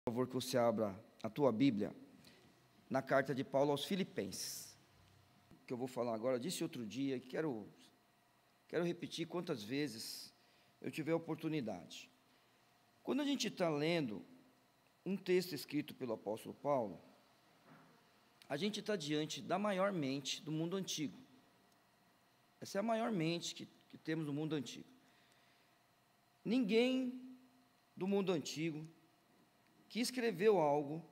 Por favor, que você abra a tua Bíblia na carta de Paulo aos Filipenses. O que eu vou falar agora, eu disse outro dia, e quero repetir quantas vezes eu tiver oportunidade. Quando a gente está lendo um texto escrito pelo apóstolo Paulo, a gente está diante da maior mente do mundo antigo. Essa é a maior mente que temos no mundo antigo. Ninguém do mundo antigo que escreveu algo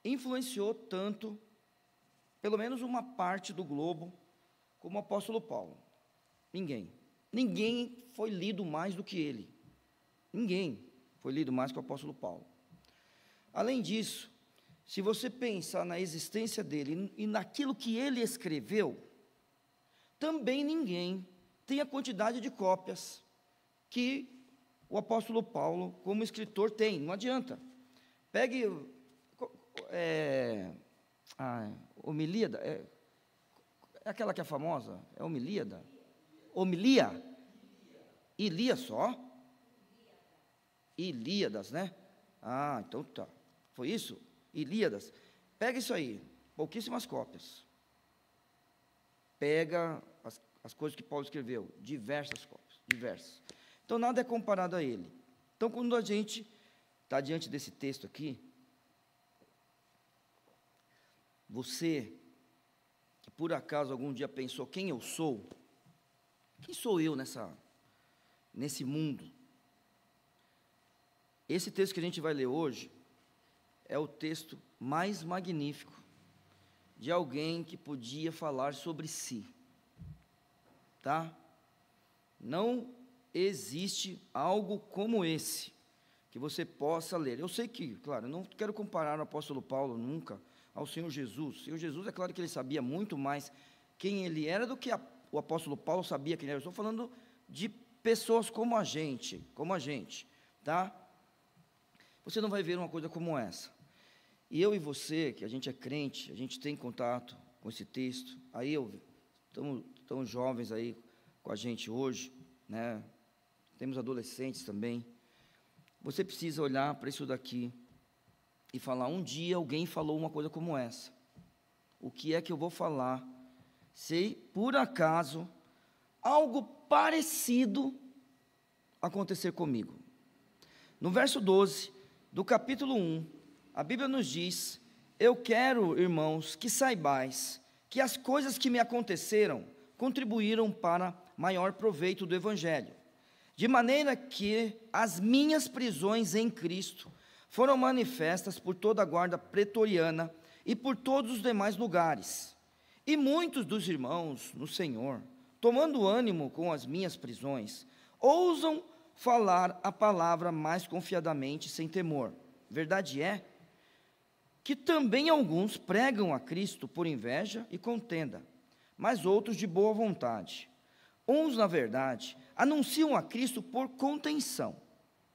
influenciou tanto, pelo menos uma parte do globo, como o apóstolo Paulo. Ninguém foi lido mais do que ele. Ninguém foi lido mais que o apóstolo Paulo. Além disso, se você pensar na existência dele e naquilo que ele escreveu, também ninguém tem a quantidade de cópias que o apóstolo Paulo, como escritor, tem. Não adianta. Pegue Homilíada, é aquela que é famosa, é Homilíada? Homilia? Ilia só? Ilíadas, né? Ah, então tá. Foi isso? Ilíadas. Pega isso aí, pouquíssimas cópias. Pega as coisas que Paulo escreveu, diversas cópias, diversas. Então nada é comparado a ele. Então quando a gente está diante desse texto aqui, você, que por acaso algum dia pensou quem eu sou, quem sou eu nesse mundo? Esse texto que a gente vai ler hoje é o texto mais magnífico de alguém que podia falar sobre si, tá? Não existe algo como esse que você possa ler. Eu sei que, claro, eu não quero comparar o apóstolo Paulo nunca ao Senhor Jesus. O Senhor Jesus, é claro que ele sabia muito mais quem ele era do que o apóstolo Paulo sabia quem ele era. Eu estou falando de pessoas como a gente, tá? Você não vai ver uma coisa como essa. E eu e você, que a gente é crente, a gente tem contato com esse texto, aí estamos jovens aí com a gente hoje, né? Temos adolescentes também. Você precisa olhar para isso daqui e falar, um dia alguém falou uma coisa como essa. O que é que eu vou falar se, por acaso, algo parecido acontecer comigo? No verso 12 do capítulo 1, a Bíblia nos diz: eu quero, irmãos, que saibais que as coisas que me aconteceram contribuíram para maior proveito do Evangelho, de maneira que as minhas prisões em Cristo foram manifestas por toda a guarda pretoriana e por todos os demais lugares. E muitos dos irmãos no Senhor, tomando ânimo com as minhas prisões, ousam falar a palavra mais confiadamente, sem temor. Verdade é que também alguns pregam a Cristo por inveja e contenda, mas outros de boa vontade. Uns, na verdade, anunciam a Cristo por contenção,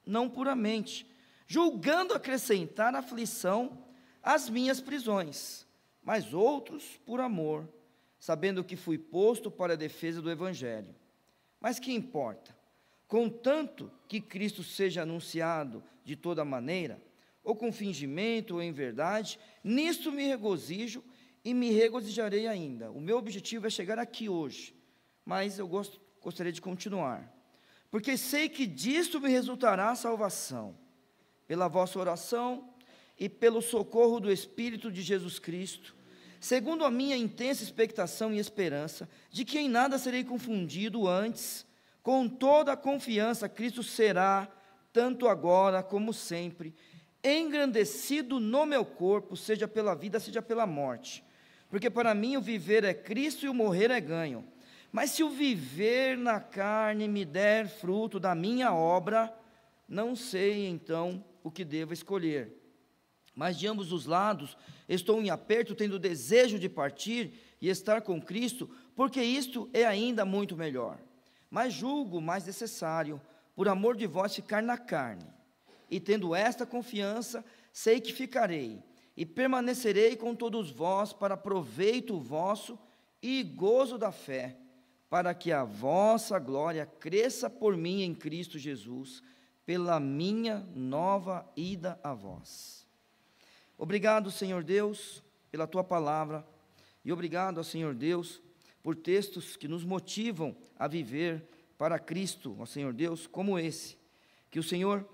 não puramente, julgando acrescentar aflição às minhas prisões, mas outros por amor, sabendo que fui posto para a defesa do Evangelho. Mas que importa? Contanto que Cristo seja anunciado de toda maneira, ou com fingimento, ou em verdade, nisto me regozijo e me regozijarei ainda. O meu objetivo é chegar aqui hoje, mas eu gostaria de continuar, porque sei que disto me resultará a salvação, pela vossa oração e pelo socorro do Espírito de Jesus Cristo, segundo a minha intensa expectação e esperança, de que em nada serei confundido, antes, com toda a confiança, Cristo será, tanto agora como sempre, engrandecido no meu corpo, seja pela vida, seja pela morte, porque para mim o viver é Cristo e o morrer é ganho. Mas se o viver na carne me der fruto da minha obra, não sei então o que devo escolher. Mas de ambos os lados estou em aperto, tendo desejo de partir e estar com Cristo, porque isto é ainda muito melhor. Mas julgo mais necessário, por amor de vós, ficar na carne. E tendo esta confiança, sei que ficarei, e permanecerei com todos vós para proveito vosso e gozo da fé, para que a vossa glória cresça por mim em Cristo Jesus, pela minha nova ida a vós. Obrigado, Senhor Deus, pela tua palavra, e obrigado, Senhor Deus, por textos que nos motivam a viver para Cristo, ó Senhor Deus, como esse. Que o Senhor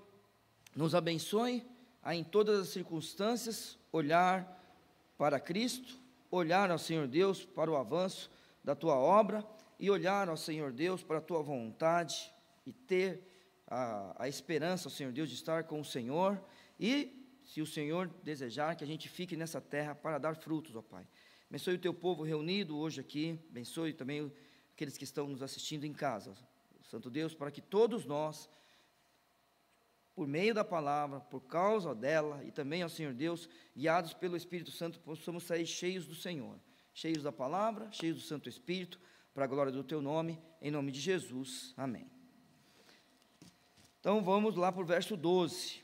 nos abençoe a em todas as circunstâncias olhar para Cristo, olhar ao Senhor Deus para o avanço da tua obra e olhar ao Senhor Deus para a tua vontade e ter a esperança, ó Senhor Deus, de estar com o Senhor e, se o Senhor desejar, que a gente fique nessa terra para dar frutos, ó Pai. Abençoe o teu povo reunido hoje aqui, abençoe também aqueles que estão nos assistindo em casa, Santo Deus, para que todos nós, por meio da palavra, por causa dela, e também, ó Senhor Deus, guiados pelo Espírito Santo, possamos sair cheios do Senhor, cheios da palavra, cheios do Santo Espírito, para a glória do teu nome, em nome de Jesus, amém. Então, vamos lá para o verso 12,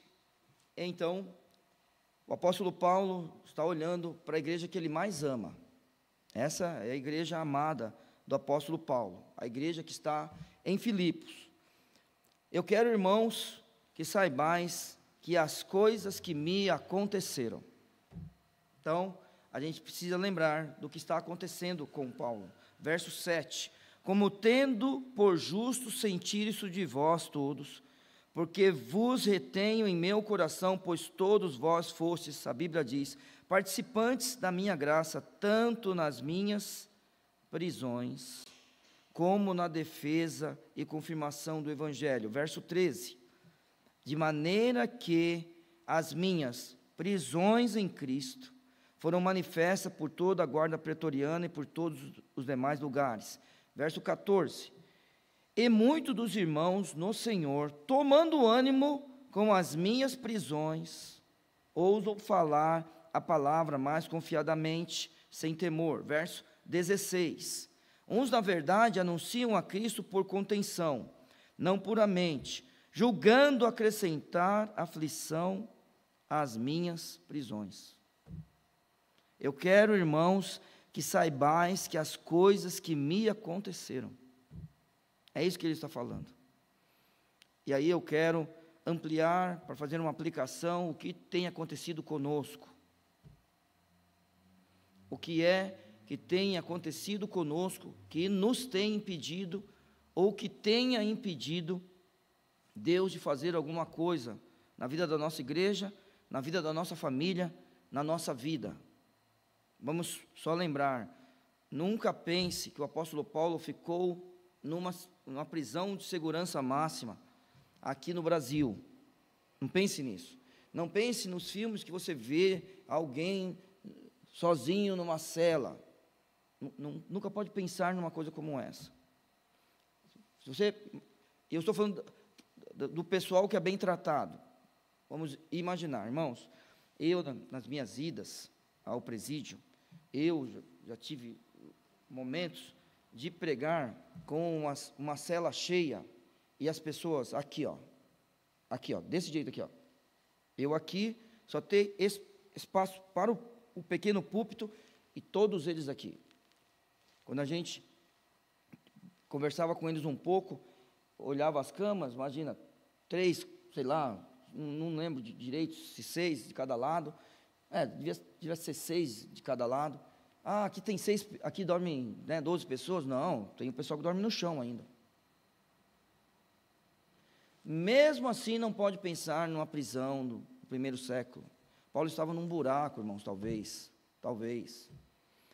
então, o apóstolo Paulo está olhando para a igreja que ele mais ama, essa é a igreja amada do apóstolo Paulo, a igreja que está em Filipos. Eu quero, irmãos, que saibais que as coisas que me aconteceram. Então, a gente precisa lembrar do que está acontecendo com Paulo. Verso 7. Como tendo por justo sentir isso de vós todos, porque vos retenho em meu coração, pois todos vós fostes, a Bíblia diz, participantes da minha graça, tanto nas minhas prisões, como na defesa e confirmação do Evangelho. Verso 13. De maneira que as minhas prisões em Cristo foram manifestas por toda a guarda pretoriana e por todos os demais lugares. Verso 14. E muitos dos irmãos no Senhor, tomando ânimo com as minhas prisões, ousam falar a palavra mais confiadamente, sem temor. Verso 16. Uns, na verdade, anunciam a Cristo por contenção, não puramente, julgando acrescentar aflição às minhas prisões. Eu quero, irmãos, que saibais que as coisas que me aconteceram, é isso que ele está falando. E aí eu quero ampliar, para fazer uma aplicação, o que tem acontecido conosco. O que é que tem acontecido conosco, que nos tem impedido, ou que tenha impedido Deus de fazer alguma coisa na vida da nossa igreja, na vida da nossa família, na nossa vida. Vamos só lembrar, nunca pense que o apóstolo Paulo ficou numa prisão de segurança máxima aqui no Brasil. Não pense nisso. Não pense nos filmes que você vê alguém sozinho numa cela. Nunca pode pensar numa coisa como essa. Eu estou falando do pessoal que é bem tratado. Vamos imaginar, irmãos, eu nas minhas idas ao presídio, eu já tive momentos de pregar com uma cela cheia e as pessoas aqui, ó, desse jeito aqui, ó. Eu aqui só ter espaço para o pequeno púlpito e todos eles aqui. Quando a gente conversava com eles um pouco, olhava as camas, imagina, 3, sei lá, não lembro direito, se 6 de cada lado, devia ser 6 de cada lado. Ah, aqui tem 6, aqui dormem 12 pessoas? Não, tem o pessoal que dorme no chão ainda. Mesmo assim, não pode pensar numa prisão no primeiro século. Paulo estava num buraco, irmãos, talvez.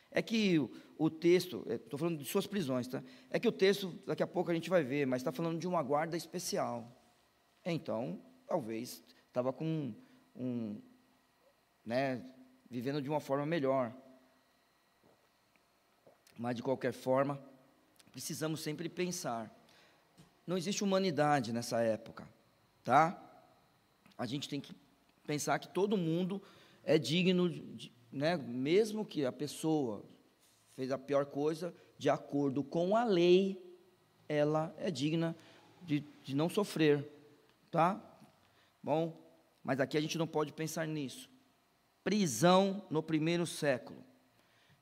É que o texto, estou falando de suas prisões, tá? É que o texto, daqui a pouco a gente vai ver, mas está falando de uma guarda especial. Então, talvez, estava vivendo de uma forma melhor. Mas, de qualquer forma, precisamos sempre pensar. Não existe humanidade nessa época, tá? A gente tem que pensar que todo mundo é digno, mesmo que a pessoa fez a pior coisa, de acordo com a lei, ela é digna de não sofrer, tá? Bom, mas aqui a gente não pode pensar nisso. Prisão no primeiro século.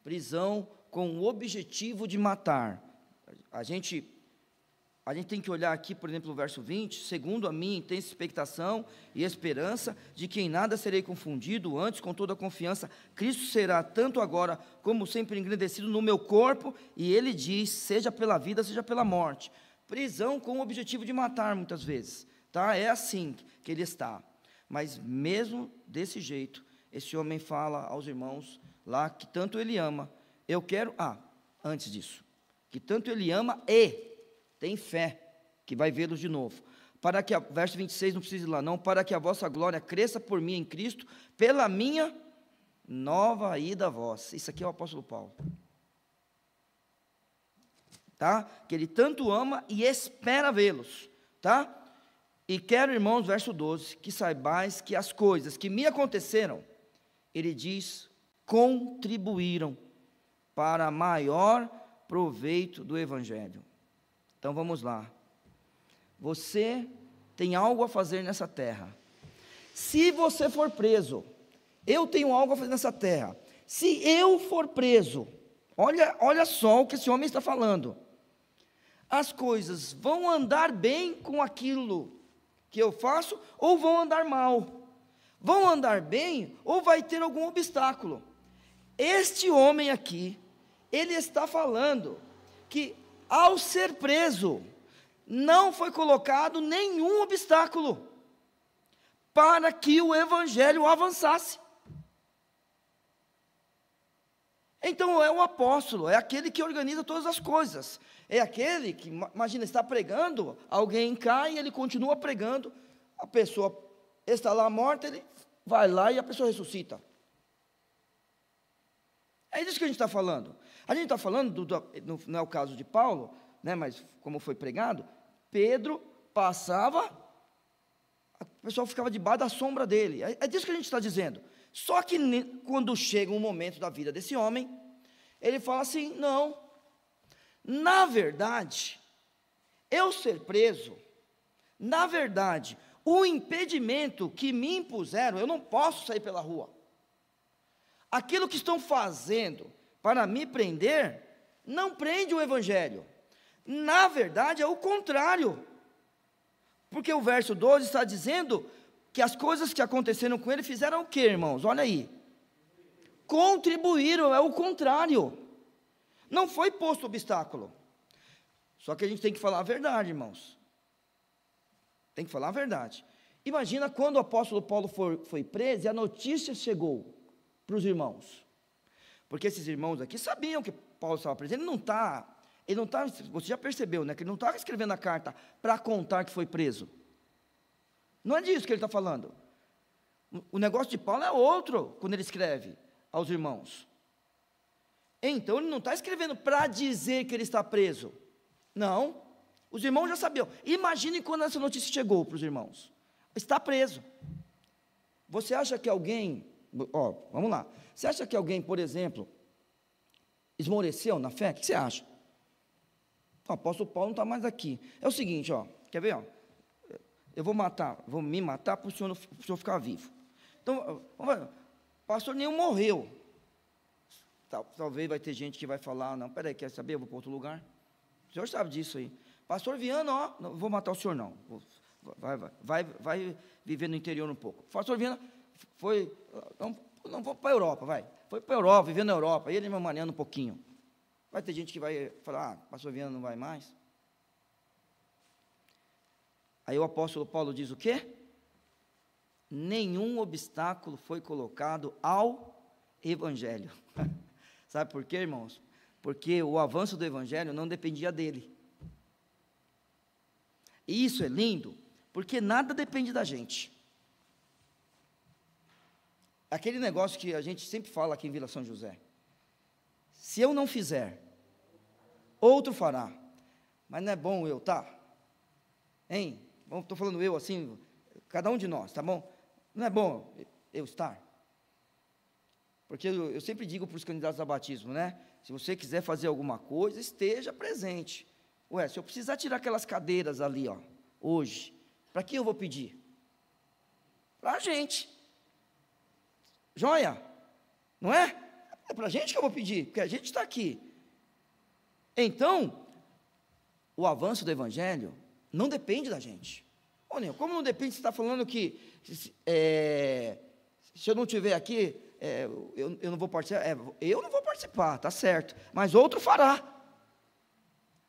Prisão com o objetivo de matar. A gente a gente tem que olhar aqui, por exemplo, o verso 20, segundo a minha intensa expectação e esperança, de que em nada serei confundido, antes com toda a confiança, Cristo será, tanto agora como sempre, engrandecido no meu corpo, e ele diz, seja pela vida, seja pela morte. Prisão com o objetivo de matar, muitas vezes, tá? É assim que ele está. Mas mesmo desse jeito, esse homem fala aos irmãos lá, que tanto ele ama, eu quero, antes disso, que tanto ele ama e tem fé, que vai vê-los de novo, para que, verso 26, não precisa ir lá não, para que a vossa glória cresça por mim em Cristo, pela minha nova ida a vós. Isso aqui é o apóstolo Paulo, tá? Que ele tanto ama e espera vê-los, tá? E quero, irmãos, verso 12, que saibais que as coisas que me aconteceram, ele diz, contribuíram para maior proveito do evangelho. Então vamos lá. Você tem algo a fazer nessa terra. Se você for preso, eu tenho algo a fazer nessa terra. Se eu for preso, olha só o que esse homem está falando. As coisas vão andar bem com aquilo que eu faço, ou vão andar mal? Vão andar bem, ou vai ter algum obstáculo? Este homem aqui, ele está falando que ao ser preso, não foi colocado nenhum obstáculo para que o evangelho avançasse. Então é o apóstolo, é aquele que organiza todas as coisas, é aquele que, imagina, está pregando, alguém cai e ele continua pregando, a pessoa está lá morta, ele vai lá e a pessoa ressuscita. É disso que a gente está falando. A gente está falando, não é o caso de Paulo, né, mas como foi pregado, Pedro passava, o pessoal ficava debaixo da sombra dele. É disso que a gente está dizendo. Só que quando chega um momento da vida desse homem, ele fala assim, não, na verdade, eu ser preso, na verdade, o impedimento que me impuseram, eu não posso sair pela rua. Aquilo que estão fazendo para me prender, não prende o evangelho. Na verdade, é o contrário. Porque o verso 12 está dizendo que as coisas que aconteceram com ele fizeram o quê, irmãos? Olha aí. Contribuíram, é o contrário. Não foi posto obstáculo. Só que a gente tem que falar a verdade, irmãos. Tem que falar a verdade. Imagina quando o apóstolo Paulo foi preso e a notícia chegou para os irmãos. Porque esses irmãos aqui sabiam que Paulo estava preso. Ele não está, você já percebeu, né? Que ele não está escrevendo a carta para contar que foi preso. Não é disso que ele está falando. O negócio de Paulo é outro, quando ele escreve aos irmãos. Então, ele não está escrevendo para dizer que ele está preso. Não, os irmãos já sabiam. Imagine quando essa notícia chegou para os irmãos. Está preso. Você acha que alguém, vamos lá. Você acha que alguém, por exemplo, esmoreceu na fé? O que você acha? O apóstolo Paulo não está mais aqui. É o seguinte, quer ver? Eu vou me matar para o senhor ficar vivo. Então, o pastor nenhum morreu. Talvez vai ter gente que vai falar, não, peraí, quer saber, eu vou para outro lugar. O senhor sabe disso aí. Pastor Viana, não vou matar o senhor não. Vai viver no interior um pouco. Pastor Viana foi, não vou para a Europa, foi para a Europa, vivendo na Europa, e ele me maneando um pouquinho. Vai ter gente que vai falar, pastor Viana não vai mais. Aí o apóstolo Paulo diz o quê? Nenhum obstáculo foi colocado ao evangelho. Sabe por quê, irmãos? Porque o avanço do evangelho não dependia dele. E isso é lindo, porque nada depende da gente. Aquele negócio que a gente sempre fala aqui em Vila São José. Se eu não fizer, outro fará. Mas não é bom eu, tá? Hein? Estou falando eu assim, cada um de nós, tá bom? Não é bom eu estar? Porque eu sempre digo para os candidatos a batismo, né? Se você quiser fazer alguma coisa, esteja presente. Ué, se eu precisar tirar aquelas cadeiras ali, hoje, para quem eu vou pedir? Para a gente. Joia? Não é? É para a gente que eu vou pedir, porque a gente está aqui. Então, o avanço do Evangelho não depende da gente. Ô, Nil, como não depende? Você está falando que se eu não estiver aqui, eu não vou participar. Eu não vou participar, tá certo, mas outro fará.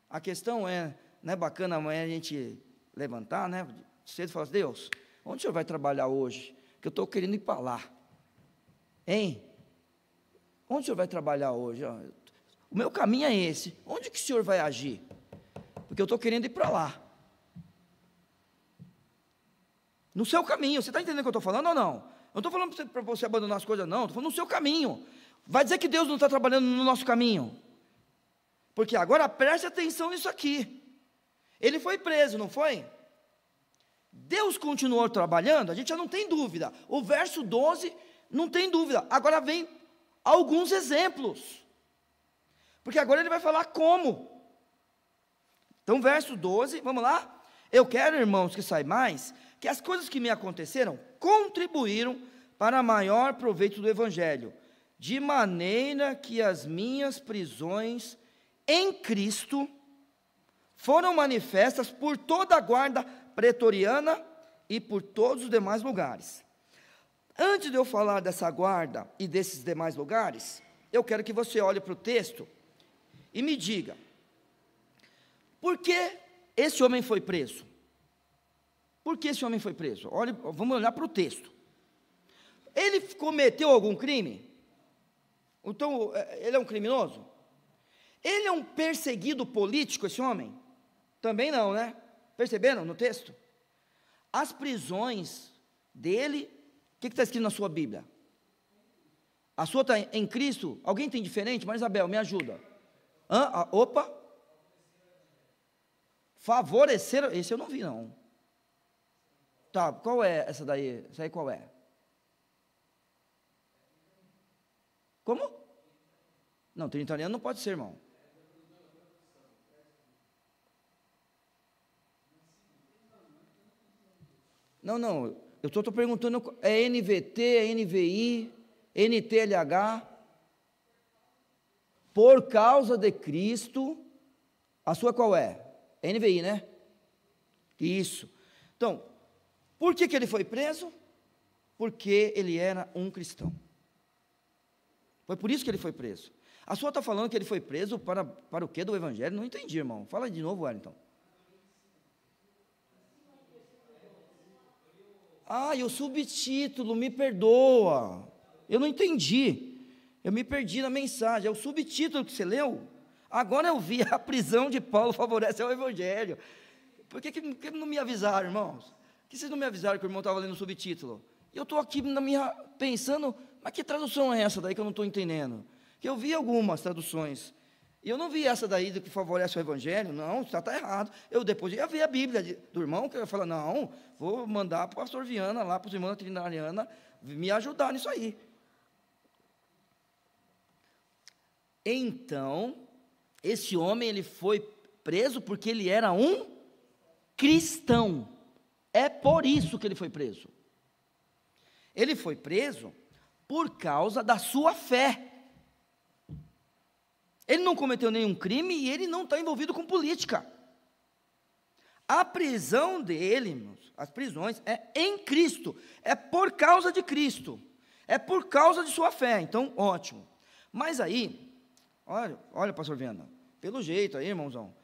A questão não é bacana amanhã a gente levantar, né? Cedo e falar assim, Deus, onde o senhor vai trabalhar hoje? Que eu estou querendo ir para lá. Hein? Onde o senhor vai trabalhar hoje? O meu caminho é esse. Onde que o senhor vai agir? Porque eu estou querendo ir para lá. No seu caminho. Você está entendendo o que eu estou falando ou não? Eu não estou falando para você abandonar as coisas, não. Estou falando no seu caminho. Vai dizer que Deus não está trabalhando no nosso caminho? Porque agora preste atenção nisso aqui. Ele foi preso, não foi? Deus continuou trabalhando, a gente já não tem dúvida. O verso 12, não tem dúvida. Agora vem alguns exemplos. Porque agora ele vai falar como. Então, verso 12, vamos lá? Eu quero, irmãos, que saibais que as coisas que me aconteceram contribuíram para maior proveito do Evangelho, de maneira que as minhas prisões em Cristo foram manifestas por toda a guarda pretoriana e por todos os demais lugares. Antes de eu falar dessa guarda e desses demais lugares, eu quero que você olhe para o texto e me diga, por que esse homem foi preso? Por que esse homem foi preso? Olha, vamos olhar para o texto. Ele cometeu algum crime? Então, ele é um criminoso? Ele é um perseguido político, esse homem? Também não, né? Perceberam no texto? As prisões dele, o que está escrito na sua Bíblia? A sua está em Cristo? Alguém tem diferente? Marisabel, me ajuda. Opa! Favorecer, esse eu não vi não. Tá, qual é essa daí? Essa aí qual é? Como? Não, trinitariano não pode ser, irmão. Não, eu estou perguntando, é NVT, é NVI, NTLH, por causa de Cristo, a sua qual é? NVI, né? Isso. Então, por que ele foi preso? Porque ele era um cristão. Foi por isso que ele foi preso. A sua está falando que ele foi preso para o quê do Evangelho? Não entendi, irmão. Fala de novo, Wellington. E o subtítulo, me perdoa. Eu não entendi. Eu me perdi na mensagem. É o subtítulo que você leu? Agora eu vi, a prisão de Paulo favorece ao Evangelho. Por que não me avisaram, irmãos? Por que vocês não me avisaram que o irmão estava lendo o subtítulo? E eu estou aqui pensando, mas que tradução é essa daí que eu não estou entendendo? Que eu vi algumas traduções. E eu não vi essa daí do que favorece o Evangelho, não, está errado. Eu depois ia ver a Bíblia do irmão, que eu ia falar, não, vou mandar para o pastor Viana, lá para os irmãos da Trinitariana, me ajudar nisso aí. Então, esse homem, ele foi preso porque ele era um cristão. É por isso que ele foi preso. Ele foi preso por causa da sua fé. Ele não cometeu nenhum crime e ele não está envolvido com política. A prisão dele, irmãos, as prisões, é em Cristo, é por causa de Cristo, é por causa de sua fé. Então, ótimo. Mas aí, olha, pastor Viana, pelo jeito aí, irmãozão,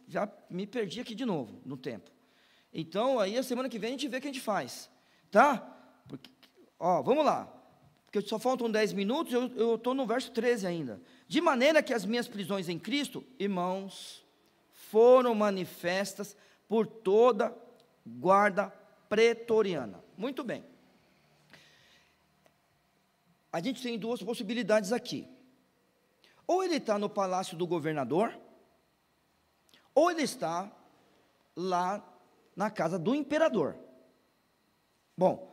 já me perdi aqui de novo no tempo. Então, aí a semana que vem a gente vê o que a gente faz, tá? Porque, vamos lá, porque só faltam 10 minutos, eu estou no verso 13 ainda. De maneira que as minhas prisões em Cristo, irmãos, foram manifestas por toda guarda pretoriana. Muito bem. A gente tem duas possibilidades aqui. Ou ele está no palácio do governador, ou ele está lá na casa do imperador. Bom,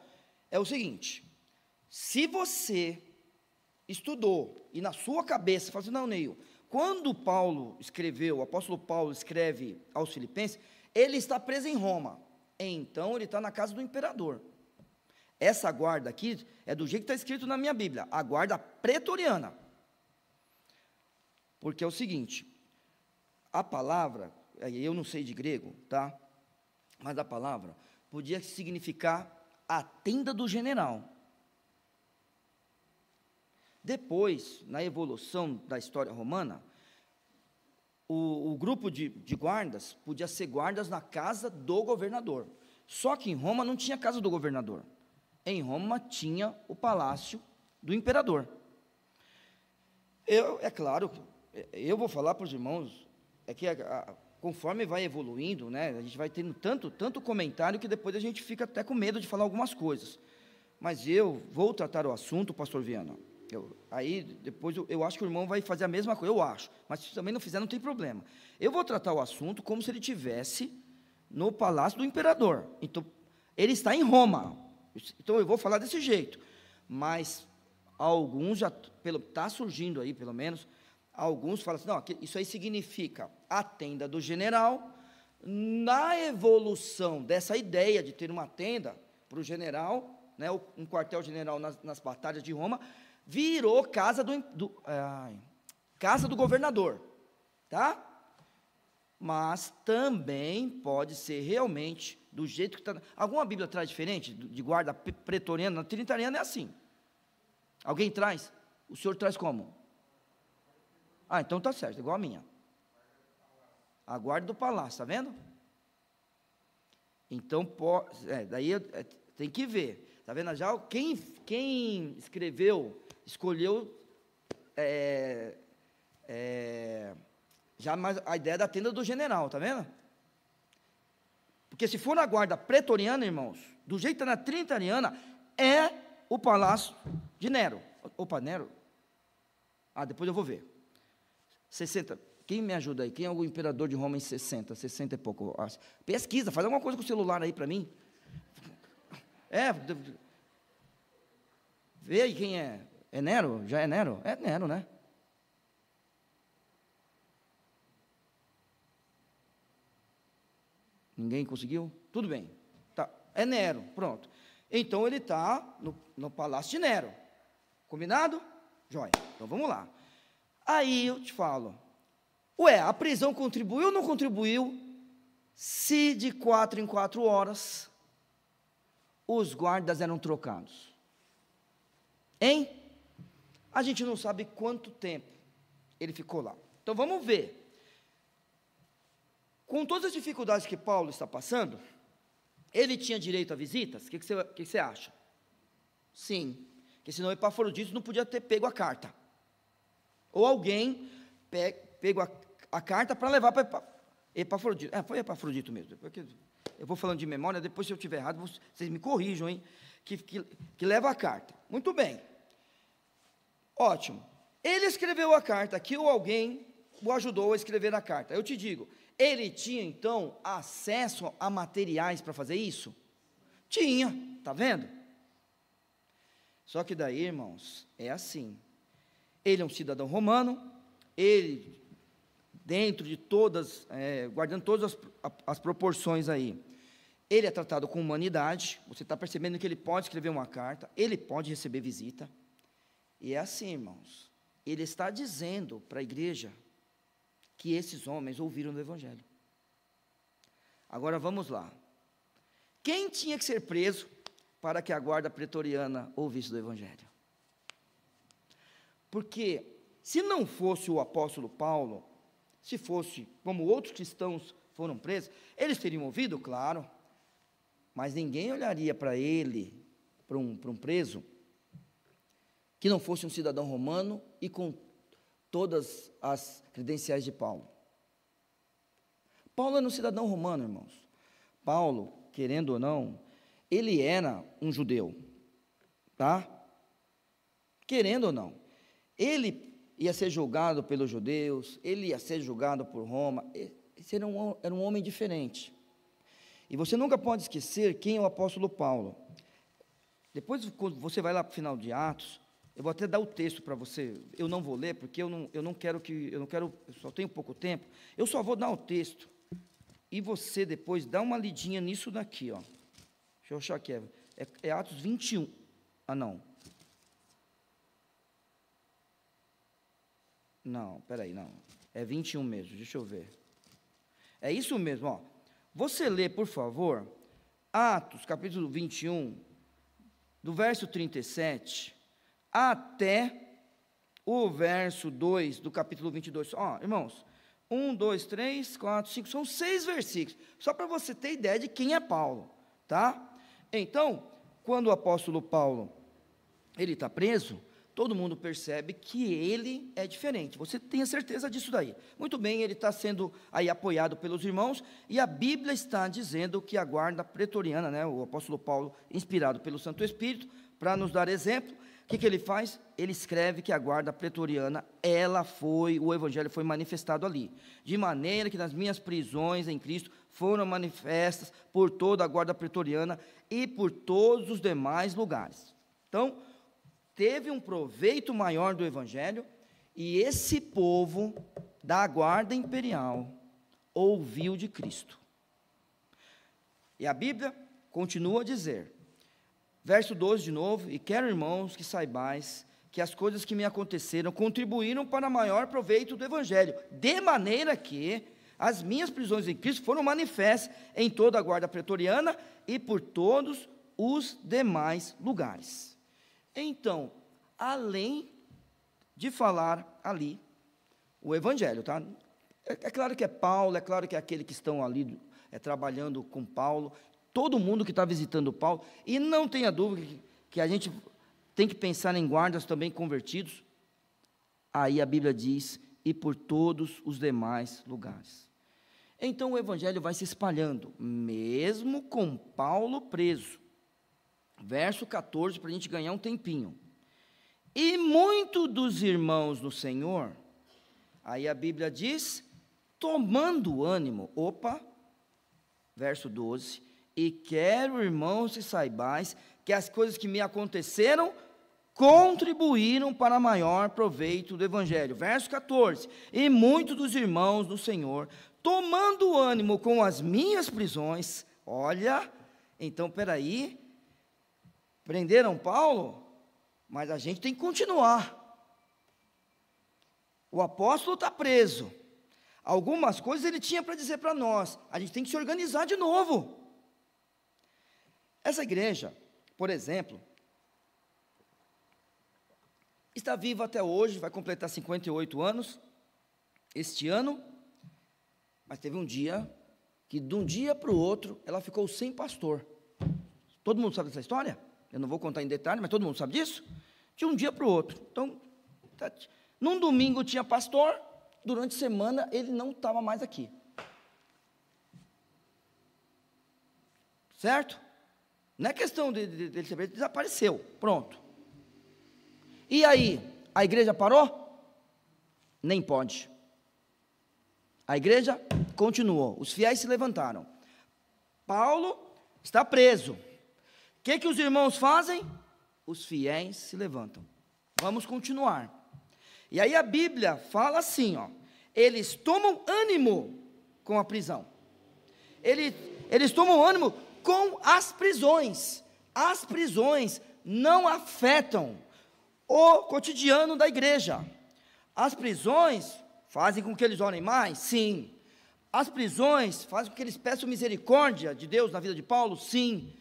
é o seguinte, se você estudou, e na sua cabeça, fala assim, não, Neil, quando o apóstolo Paulo escreve aos Filipenses, ele está preso em Roma, então ele está na casa do imperador. Essa guarda aqui é do jeito que está escrito na minha Bíblia, a guarda pretoriana. Porque é o seguinte, a palavra, eu não sei de grego, tá? Mas a palavra podia significar a tenda do general. Depois, na evolução da história romana, o grupo de guardas podia ser guardas na casa do governador. Só que em Roma não tinha casa do governador. Em Roma tinha o palácio do imperador. É claro, eu vou falar para os irmãos, é que conforme vai evoluindo, né, a gente vai tendo tanto comentário que depois a gente fica até com medo de falar algumas coisas. Mas eu vou tratar o assunto, pastor Viana. Aí depois eu acho que o irmão vai fazer a mesma coisa, eu acho. Mas se também não fizer, não tem problema. Eu vou tratar o assunto como se ele estivesse no palácio do imperador. Então, ele está em Roma. Então eu vou falar desse jeito. Mas alguns já está surgindo aí, pelo menos, alguns falam assim, não, isso aí significa a tenda do general. Na evolução dessa ideia de ter uma tenda para o general, né, um quartel-general nas batalhas de Roma, virou casa do governador, tá? Mas também pode ser realmente do jeito que está. Alguma Bíblia traz diferente de guarda pretoriana? Na trinitariana é assim. Alguém traz? O senhor traz como? Então tá certo, igual a minha. A guarda do palácio, tá vendo? Então, daí tem que ver. Tá vendo? Já quem escolheu já mais a ideia da tenda do general, tá vendo? Porque se for na guarda pretoriana, irmãos, do jeito que está na trinitariana, é o palácio de Nero. Opa, Nero? Depois eu vou ver. 60. Quem me ajuda aí? Quem é o imperador de Roma em 60? 60 e pouco. Pesquisa, faz alguma coisa com o celular aí para mim. Vê aí quem é. É Nero? Já é Nero? É Nero, né? Ninguém conseguiu? Tudo bem. Tá. É Nero, pronto. Então ele está no palácio de Nero. Combinado? Jóia. Então vamos lá. Aí eu te falo. A prisão contribuiu ou não contribuiu? Se de 4 em 4 horas os guardas eram trocados. Hein? A gente não sabe quanto tempo ele ficou lá. Então vamos ver. Com todas as dificuldades que Paulo está passando, ele tinha direito a visitas? O que você acha? Sim. Porque senão Epafrodito não podia ter pego a carta. Ou alguém pegou a carta para levar para Epafrodito. Foi Epafrodito mesmo. Eu vou falando de memória, depois se eu estiver errado, vocês me corrijam, hein? Que leva a carta. Muito bem. Ótimo. Ele escreveu a carta aqui, ou alguém o ajudou a escrever a carta. Eu te digo, ele tinha, então, acesso a materiais para fazer isso? Tinha, está vendo? Só que daí, irmãos, é assim. Ele é um cidadão romano, ele, dentro de todas, guardando todas as proporções aí, ele é tratado com humanidade. Você está percebendo que ele pode escrever uma carta, ele pode receber visita. E é assim, irmãos, ele está dizendo para a igreja que esses homens ouviram do Evangelho. Agora vamos lá. Quem tinha que ser preso para que a guarda pretoriana ouvisse do Evangelho? Porque se não fosse o apóstolo Paulo, se fosse como outros cristãos foram presos, eles teriam ouvido, claro, mas ninguém olharia para ele, para um preso, que não fosse um cidadão romano e com todas as credenciais de Paulo. Paulo era um cidadão romano, irmãos. Paulo, querendo ou não, ele era um judeu, tá? Querendo ou não. Ele ia ser julgado pelos judeus, ele ia ser julgado por Roma. Esse era um homem diferente. E você nunca pode esquecer quem é o apóstolo Paulo. Depois, quando você vai lá para o final de Atos, eu vou até dar o texto para você. Eu não vou ler, porque eu só tenho pouco tempo. Eu só vou dar o texto. E você depois dá uma lidinha nisso daqui, ó. Deixa eu achar aqui. É Atos 21. Não. Não, peraí, não. É 21 mesmo, deixa eu ver. É isso mesmo, ó. Você lê, por favor, Atos, capítulo 21, do verso 37, até o verso 2 do capítulo 22. Ó, irmãos, 1, 2, 3, 4, 5, são 6 versículos, só para você ter ideia de quem é Paulo, tá? Então, quando o apóstolo Paulo, ele está preso, todo mundo percebe que ele é diferente. Você tem a certeza disso daí. Muito bem, ele está sendo aí apoiado pelos irmãos, e a Bíblia está dizendo que a guarda pretoriana, né, o apóstolo Paulo, inspirado pelo Santo Espírito, para nos dar exemplo, o que ele faz? Ele escreve que a guarda pretoriana, o evangelho foi manifestado ali, de maneira que nas minhas prisões em Cristo foram manifestas por toda a guarda pretoriana e por todos os demais lugares. Então, teve um proveito maior do evangelho, e esse povo da guarda imperial ouviu de Cristo. E a Bíblia continua a dizer, verso 12 de novo: e quero, irmãos, que saibais que as coisas que me aconteceram contribuíram para maior proveito do evangelho, de maneira que as minhas prisões em Cristo foram manifestas em toda a guarda pretoriana e por todos os demais lugares. Então, além de falar ali o evangelho, tá? É claro que é Paulo, é claro que é aquele que estão ali trabalhando com Paulo, todo mundo que está visitando Paulo, e não tenha dúvida que a gente tem que pensar em guardas também convertidos. Aí a Bíblia diz, e por todos os demais lugares. Então o evangelho vai se espalhando, mesmo com Paulo preso. Verso 14, para a gente ganhar um tempinho. E muito dos irmãos no Senhor, aí a Bíblia diz, tomando ânimo, verso 12, e quero, irmãos, que saibais que as coisas que me aconteceram contribuíram para maior proveito do evangelho. Verso 14, e muitos dos irmãos no Senhor, tomando ânimo com as minhas prisões, olha, então, peraí, prenderam Paulo, mas a gente tem que continuar. O apóstolo está preso. Algumas coisas ele tinha para dizer para nós. A gente tem que se organizar de novo. Essa igreja, por exemplo, está viva até hoje, vai completar 58 anos, este ano, mas teve um dia, que de um dia para o outro, ela ficou sem pastor. Todo mundo sabe dessa história? Eu não vou contar em detalhe, mas todo mundo sabe disso? De um dia para o outro. Então, num domingo tinha pastor, durante a semana ele não estava mais aqui. Certo? Não é questão dele ser preso, desapareceu, pronto. E aí, a igreja parou? Nem pode. A igreja continuou, os fiéis se levantaram. Paulo está preso. O que os irmãos fazem? Os fiéis se levantam. Vamos continuar. E aí a Bíblia fala assim, ó, eles tomam ânimo com a prisão. Eles tomam ânimo com as prisões. As prisões não afetam o cotidiano da igreja. As prisões fazem com que eles orem mais? Sim. As prisões fazem com que eles peçam misericórdia de Deus na vida de Paulo? Sim.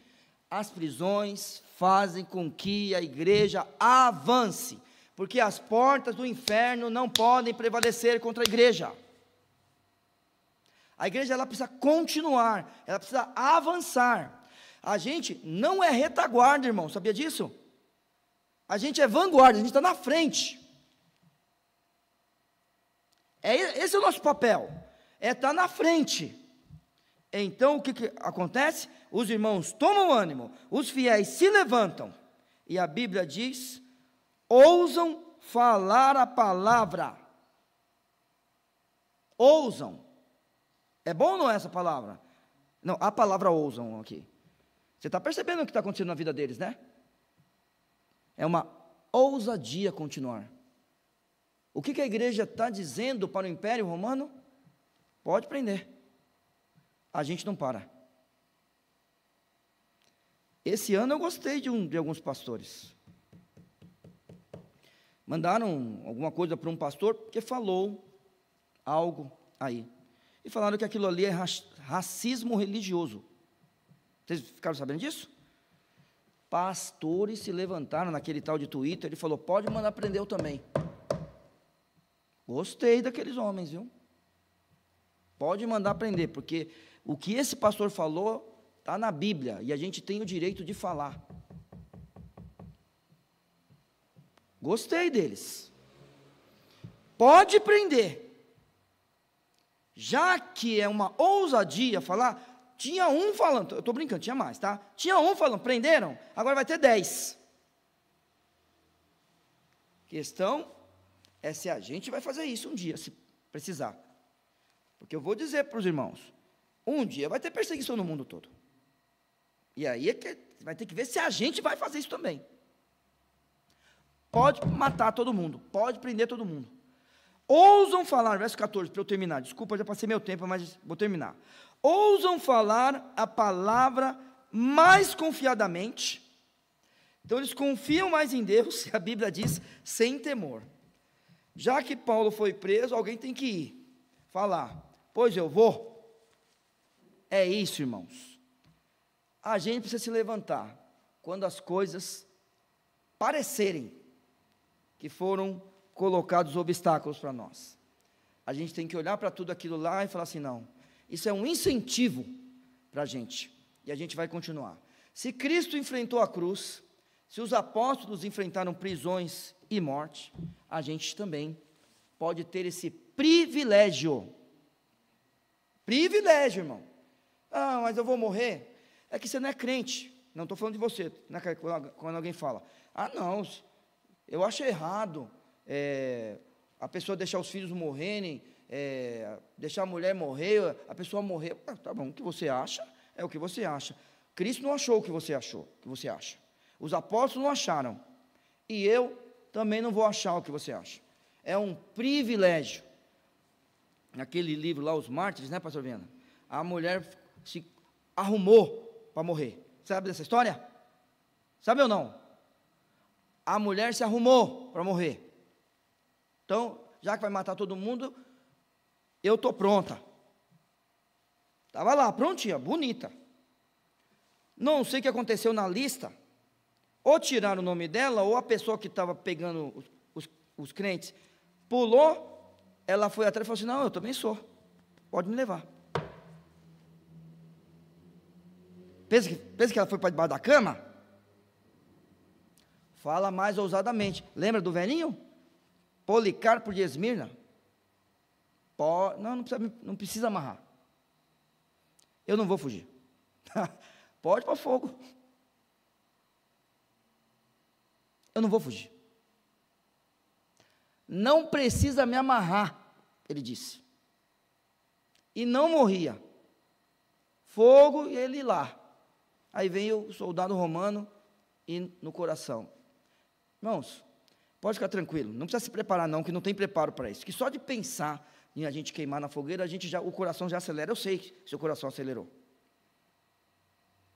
As prisões fazem com que a igreja avance, porque as portas do inferno não podem prevalecer contra a igreja. A igreja ela precisa continuar, ela precisa avançar. A gente não é retaguarda, irmão, sabia disso? A gente é vanguarda, a gente está na frente. Esse é o nosso papel, é estar na frente. Então o que acontece? Os irmãos tomam ânimo, os fiéis se levantam, e a Bíblia diz, ousam falar a palavra. Ousam. É bom ou não é essa palavra? Não, a palavra ousam aqui. Você está percebendo o que está acontecendo na vida deles, né? É uma ousadia continuar. O que a igreja está dizendo para o Império Romano? Pode prender. A gente não para. Esse ano eu gostei de alguns pastores. Mandaram alguma coisa para um pastor, porque falou algo aí. e falaram que aquilo ali é racismo religioso. Vocês ficaram sabendo disso? Pastores se levantaram naquele tal de Twitter, ele falou, pode mandar prender eu também. Gostei daqueles homens, viu? Pode mandar prender, porque o que esse pastor falou está na Bíblia, e a gente tem o direito de falar. Gostei deles. Pode prender. Já que é uma ousadia falar, tinha um falando, eu estou brincando, tinha mais, tá? Tinha um falando, prenderam, agora vai ter 10. Questão é se a gente vai fazer isso um dia, se precisar. Porque eu vou dizer para os irmãos, um dia vai ter perseguição no mundo todo. E aí é que vai ter que ver se a gente vai fazer isso também. Pode matar todo mundo, pode prender todo mundo. Ousam falar, verso 14, para eu terminar, desculpa, já passei meu tempo, mas vou terminar. Ousam falar a palavra mais confiadamente. Então eles confiam mais em Deus, a Bíblia diz, sem temor. Já que Paulo foi preso, alguém tem que ir falar, pois eu vou. É isso, irmãos. A gente precisa se levantar quando as coisas parecerem que foram colocados obstáculos para nós. A gente tem que olhar para tudo aquilo lá e falar assim, não, isso é um incentivo para a gente, e a gente vai continuar. Se Cristo enfrentou a cruz, se os apóstolos enfrentaram prisões e morte, a gente também pode ter esse privilégio. Privilégio, irmão. Ah, mas eu vou morrer. É que você não é crente. Não estou falando de você, né, quando alguém fala, ah, não, eu acho errado a pessoa deixar os filhos morrerem, deixar a mulher morrer, a pessoa morrer. Ah, tá bom, o que você acha é o que você acha. Cristo não achou o que você achou, o que você acha. Os apóstolos não acharam. E eu também não vou achar o que você acha. É um privilégio. Naquele livro lá, Os Mártires, né, pastor Viana? A mulher se arrumou para morrer. Sabe dessa história? Sabe ou não? A mulher se arrumou para morrer. Então, já que vai matar todo mundo, eu estou pronta. Estava lá, prontinha, bonita. Não sei o que aconteceu na lista. Ou tiraram o nome dela, ou a pessoa que estava pegando os crentes pulou, ela foi atrás e falou assim, não, eu também sou, pode me levar. Pensa que ela foi para debaixo da cama? Fala mais ousadamente. Lembra do velhinho? Policarpo de Esmirna? Não precisa amarrar. Eu não vou fugir. Pode para fogo. Eu não vou fugir. Não precisa me amarrar, ele disse. E não morria. Fogo e ele lá. Aí vem o soldado romano e no coração. Irmãos, pode ficar tranquilo, não precisa se preparar não, que não tem preparo para isso. Que só de pensar em a gente queimar na fogueira, o coração já acelera. Eu sei que seu coração acelerou.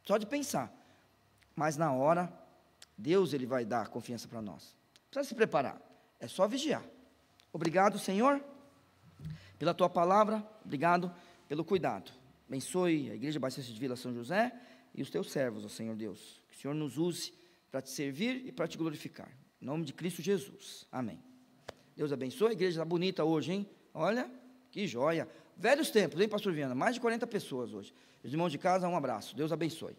Só de pensar. Mas na hora, Deus ele vai dar confiança para nós. Não precisa se preparar, é só vigiar. Obrigado, Senhor, pela Tua palavra, obrigado pelo cuidado. Abençoe a Igreja Batista de Vila São José e os Teus servos, ó Senhor Deus. Que o Senhor nos use para Te servir e para Te glorificar. Em nome de Cristo Jesus. Amém. Deus abençoe. A igreja está bonita hoje, hein? Olha, que joia. Velhos tempos, hein, pastor Viana? Mais de 40 pessoas hoje. Os irmãos de casa, um abraço. Deus abençoe.